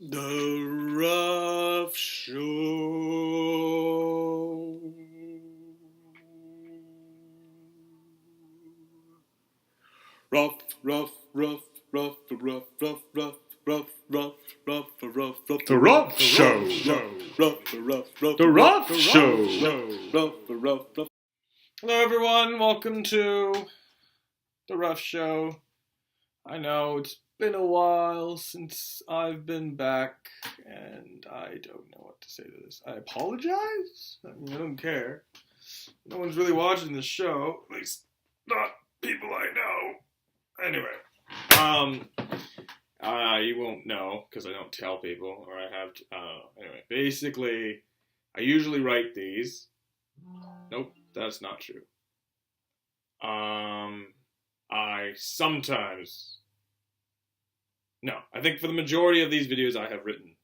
The Ruff Show. Ruff, ruff, ruff, ruff, ruff, ruff, ruff, ruff, ruff, ruff, ruff, ruff. The Ruff Show. Ruff, ruff, ruff. The Ruff Show. Ruff, ruff, ruff. Hello, everyone. Welcome to the Ruff Show. I know it's been a while since I've been back, and I don't know what to say to this. I apologize. I don't care. No one's really watching this show, at least not people I know. Anyway, you won't know because I don't tell people, or I have to. Anyway, basically, I usually write these. Nope, that's not true. I sometimes. No, I think for the majority of these videos I have written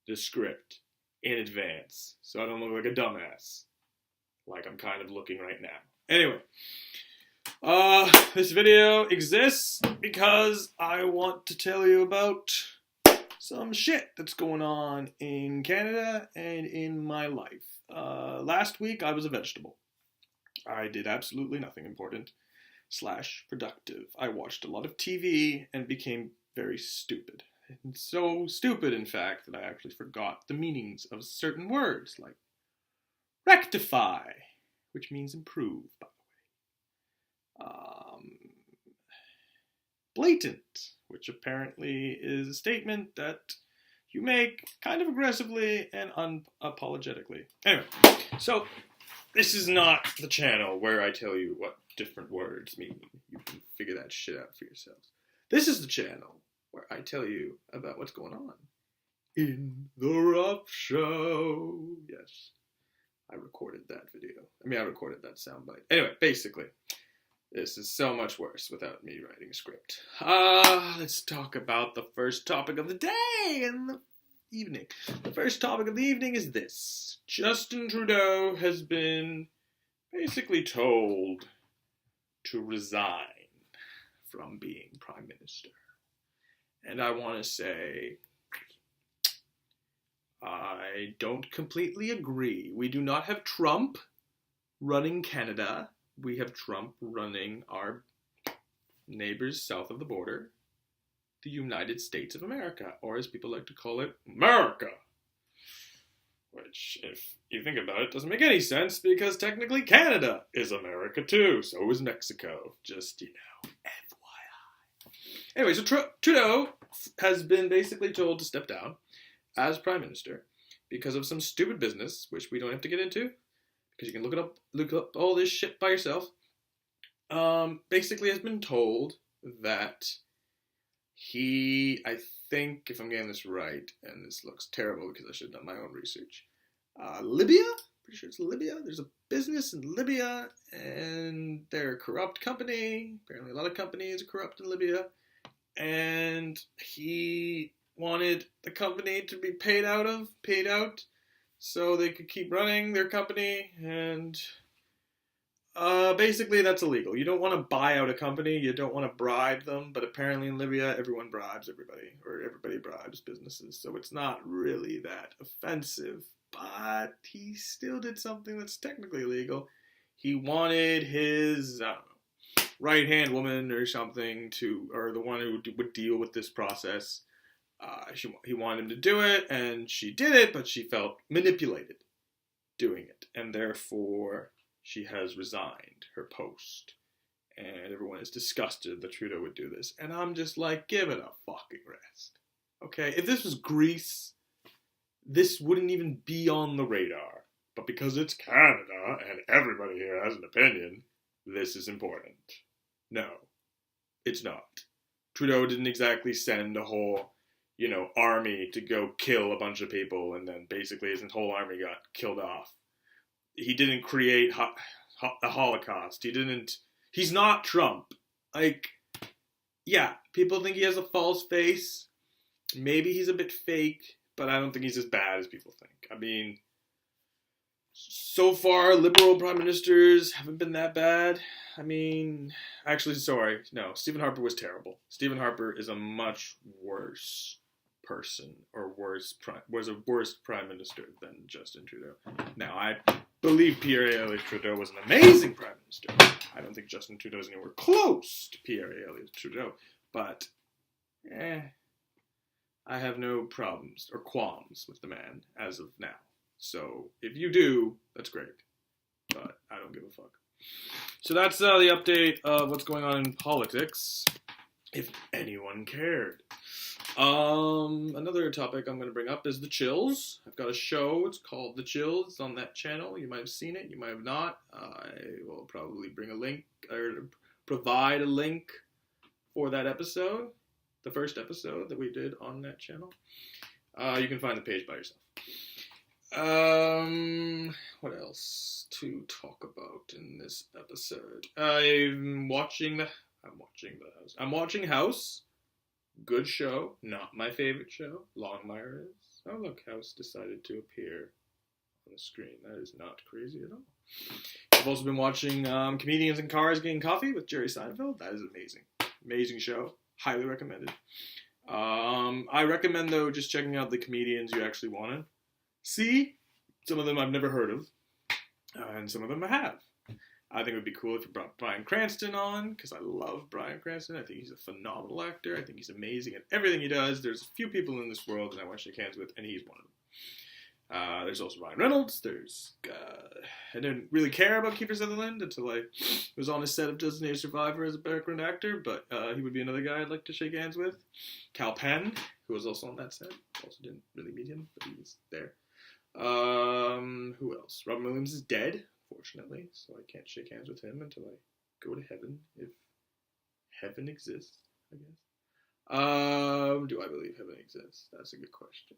the script in advance, so I don't look like a dumbass, like I'm kind of looking right now. Anyway, this video exists because I want to tell you about some shit that's going on in Canada and in my life. Last week I was a vegetable. I did absolutely nothing important / productive. I watched a lot of TV and became very stupid. And so stupid, in fact, that I actually forgot the meanings of certain words, like rectify, which means improve, by the way. Blatant, which apparently is a statement that you make kind of aggressively and unapologetically. Anyway, so this is not the channel where I tell you what different words mean. You can figure that shit out for yourselves. This is the channel where I tell you about what's going on in the Ruff Show. Yes, I recorded that video. I recorded that soundbite. Anyway, basically, this is so much worse without me writing a script. Let's talk about the first topic of the day and the evening. The first topic of the evening is this. Justin Trudeau has been basically told to resign from being Prime Minister. And I want to say, I don't completely agree. We do not have Trump running Canada. We have Trump running our neighbors south of the border, the United States of America, or as people like to call it, America. Which, if you think about it, doesn't make any sense because technically Canada is America too. So is Mexico. Just, FYI. Anyway, so Trudeau has been basically told to step down as Prime Minister because of some stupid business, which we don't have to get into because you can look up all this shit by yourself. Basically has been told that he, I think, if I'm getting this right, and this looks terrible because I should have done my own research, Libya? Pretty sure it's Libya. There's a business in Libya, and they're a corrupt company. Apparently a lot of companies are corrupt in Libya. And he wanted the company to be paid out, so they could keep running their company, and basically that's illegal. You don't want to buy out a company, you don't want to bribe them, but apparently in Libya everyone bribes everybody, or everybody bribes businesses, so it's not really that offensive, but he still did something that's technically illegal. He wanted his, right-hand woman or something or the one who would deal with this process. He wanted him to do it, and she did it, but she felt manipulated doing it, and therefore she has resigned her post. And everyone is disgusted that Trudeau would do this, and I'm just like, give it a fucking rest. Okay, if this was Greece, this wouldn't even be on the radar, but because it's Canada and everybody here has an opinion, this is important. No, it's not. Trudeau didn't exactly send a whole, army to go kill a bunch of people, and then basically his whole army got killed off. He didn't create a Holocaust. He's not Trump. People think he has a false face. Maybe he's a bit fake, but I don't think he's as bad as people think. So far, Liberal prime ministers haven't been that bad. Stephen Harper was terrible. Stephen Harper is a much worse person or was a worse prime minister than Justin Trudeau. Now, I believe Pierre Trudeau was an amazing prime minister. I don't think Justin Trudeau is anywhere close to Pierre Trudeau, but I have no problems or qualms with the man as of now. So if you do, that's great, but I don't give a fuck. So that's the update of what's going on in politics, if anyone cared. Another topic I'm going to bring up is The Chills. I've got a show. It's called The Chills. It's on that channel. You might have seen it. You might have not. I will probably bring a link or provide a link for that episode, the first episode that we did on that channel. You can find the page by yourself. What else to talk about in this episode? I'm watching House. Good show. Not my favorite show. Longmire is. Oh, look, House decided to appear on the screen. That is not crazy at all. I've also been watching Comedians in Cars Getting Coffee with Jerry Seinfeld. That is amazing. Amazing show. Highly recommended. I recommend, though, just checking out the comedians you actually want to see. Some of them I've never heard of, and some of them I have. I think it would be cool if you brought Bryan Cranston on, because I love Bryan Cranston. I think he's a phenomenal actor. I think he's amazing at everything he does. There's a few people in this world that I want to shake hands with, and he's one of them. There's also Ryan Reynolds. I didn't really care about Kiefer Sutherland until I was on his set of Designated Survivor as a background actor, but he would be another guy I'd like to shake hands with. Cal Penn, who was also on that set. Also didn't really meet him, but he was there. Who else? Robin Williams is dead, fortunately, so I can't shake hands with him until I go to heaven, if heaven exists, I guess. Do I believe heaven exists? That's a good question.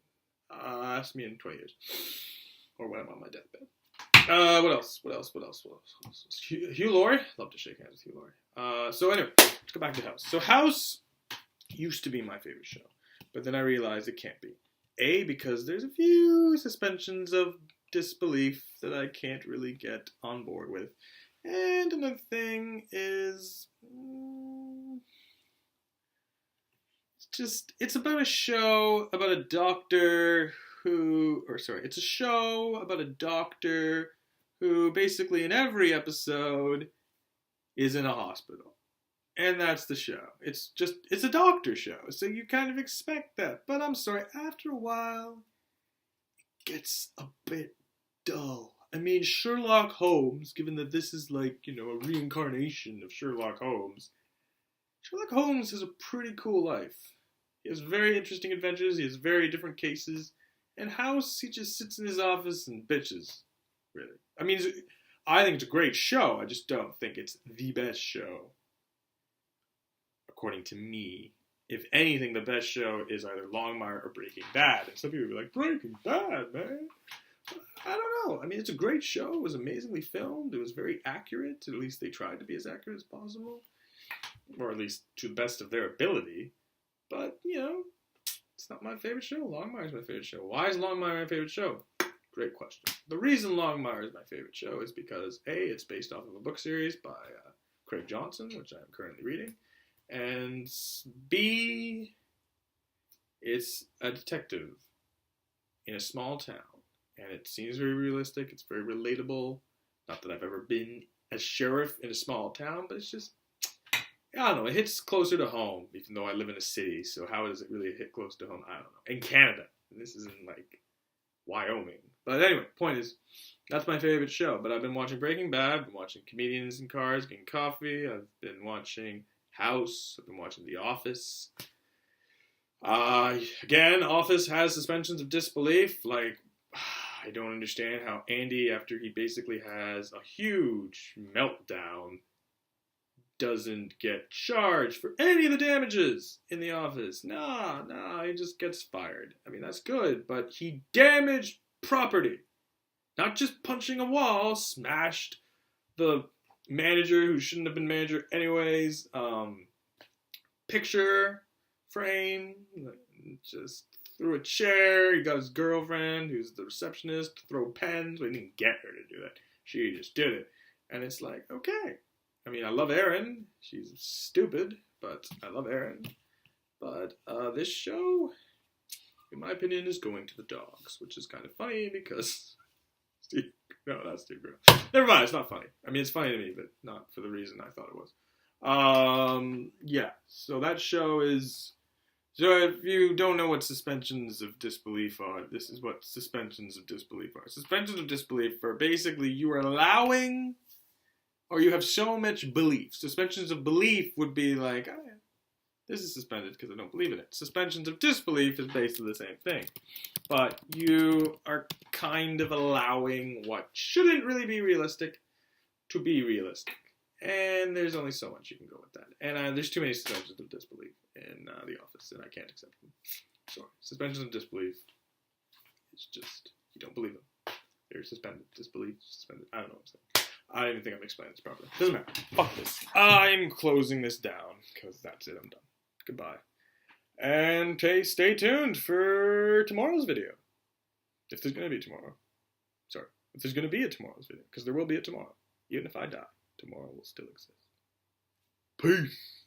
Ask me in 20 years. Or when I'm on my deathbed. What else? Hugh Laurie? Love to shake hands with Hugh Laurie. So anyway, let's go back to House. So House used to be my favorite show, but then I realized it can't be. A, because there's a few suspensions of disbelief that I can't really get on board with. And another thing is, it's about a show about a doctor it's a show about a doctor who basically in every episode is in a hospital. And that's the show. It's a doctor show, so you kind of expect that. But I'm sorry, after a while, it gets a bit dull. I mean, Sherlock Holmes, given that this is like, a reincarnation of Sherlock Holmes has a pretty cool life. He has very interesting adventures, he has very different cases, and House, he just sits in his office and bitches, really. I mean, I think it's a great show, I just don't think it's the best show. According to me, if anything, the best show is either Longmire or Breaking Bad. And some people will be like, Breaking Bad, man? I don't know. I mean, it's a great show. It was amazingly filmed. It was very accurate. At least they tried to be as accurate as possible. Or at least to the best of their ability. But, it's not my favorite show. Longmire is my favorite show. Why is Longmire my favorite show? Great question. The reason Longmire is my favorite show is because, A, it's based off of a book series by Craig Johnson, which I'm currently reading. And B, it's a detective in a small town. And it seems very realistic. It's very relatable. Not that I've ever been a sheriff in a small town, but it's just, I don't know. It hits closer to home, even though I live in a city. So how does it really hit close to home? I don't know. In Canada. And this isn't like Wyoming. But anyway, point is, that's my favorite show. But I've been watching Breaking Bad. I've been watching Comedians in Cars Getting Coffee. I've been watching House. I've been watching The Office. Again, Office has suspensions of disbelief. Like, I don't understand how Andy, after he basically has a huge meltdown, doesn't get charged for any of the damages in The Office. Nah, he just gets fired. I mean, that's good, but he damaged property. Not just punching a wall, smashed the manager who shouldn't have been manager anyways, picture frame, just threw a chair. He got his girlfriend, who's the receptionist, to throw pens. We didn't get her to do it. She just did it. And it's like, okay. I mean, I love Erin. She's stupid, but I love Erin. But this show, in my opinion, is going to the dogs, which is kind of funny because Steve, no, that's Steve Carell. Never mind, it's not funny. I mean, it's funny to me, but not for the reason I thought it was. Yeah, so that show is... So if you don't know what suspensions of disbelief are, this is what suspensions of disbelief are. Suspensions of disbelief are basically you are allowing, or you have so much belief. Suspensions of belief would be like, oh yeah, this is suspended because I don't believe in it. Suspensions of disbelief is basically the same thing. But you are kind of allowing what shouldn't really be realistic to be realistic. And there's only so much you can go with that. And there's too many suspensions of disbelief in The Office, and I can't accept them. Sorry. Suspensions of disbelief is just, you don't believe them. They're suspended. Disbelief, suspended. I don't know what I'm saying. I don't even think I'm explaining this properly. Doesn't matter. Fuck this. I'm closing this down, because that's it. I'm done. Goodbye. And stay tuned for tomorrow's video. If there's going to be tomorrow. Sorry. If there's going to be a tomorrow's video, because there will be a tomorrow. Even if I die, tomorrow will still exist. Peace.